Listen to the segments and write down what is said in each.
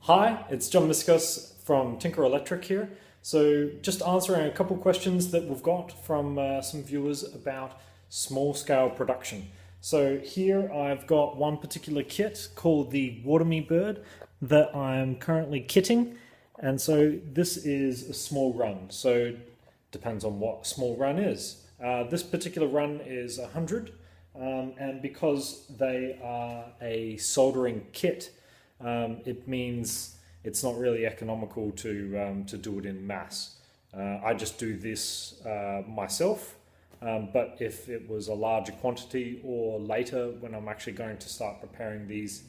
Hi, it's John Miskos from Tinker Electric here. So just answering a couple questions that we've got from some viewers about small scale production. So here I've got one particular kit called the Waterme Bird that I'm currently kitting. And so this is a small run. So depends on what small run is. This particular run is 100. And because they are a soldering kit, it means it's not really economical to do it in mass. I just do this myself, but if it was a larger quantity or later when I'm actually going to start preparing these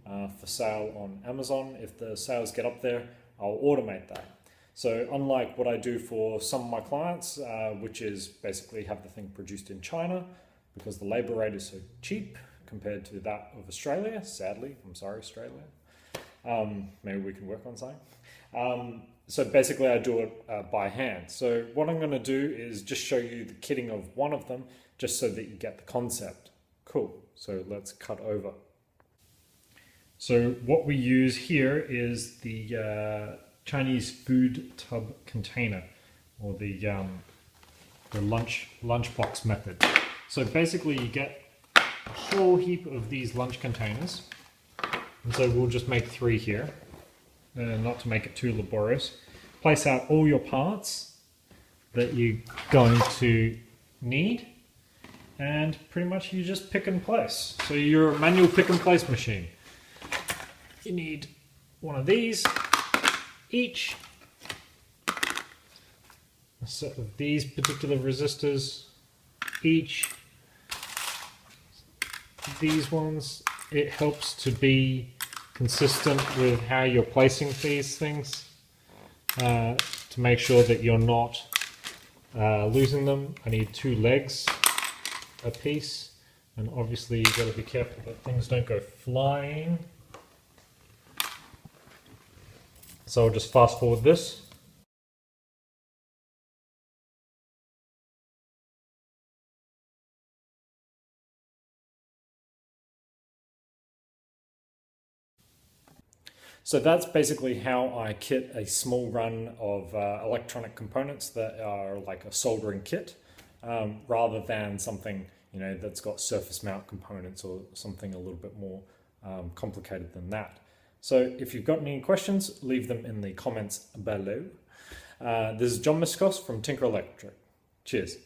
for sale on Amazon, if the sales get up there, I'll automate that. So unlike what I do for some of my clients, which is basically have the thing produced in China, because the labor rate is so cheap compared to that of Australia, sadly, I'm sorry Australia. Maybe we can work on something. So basically I do it by hand. So what I'm going to do is just show you the kitting of one of them, just so that you get the concept. Cool, so let's cut over. So what we use here is the Chinese food tub container, or the lunchbox method. So basically you get a whole heap of these lunch containers. And so we'll just make 3 here, not to make it too laborious. Place out all your parts that you're going to need, and pretty much you just pick and place. So you're a manual pick and place machine. You need one of these each, a set of these particular resistors each, these ones. It helps to be consistent with how you're placing these things, to make sure that you're not losing them. I need 2 legs a piece, and obviously you've got to be careful that things don't go flying. So I'll just fast forward this. So that's basically how I kit a small run of electronic components that are like a soldering kit, rather than something that's got surface mount components or something a little bit more complicated than that. So if you've got any questions, leave them in the comments below. This is John Miskos from Tinker Electric. Cheers.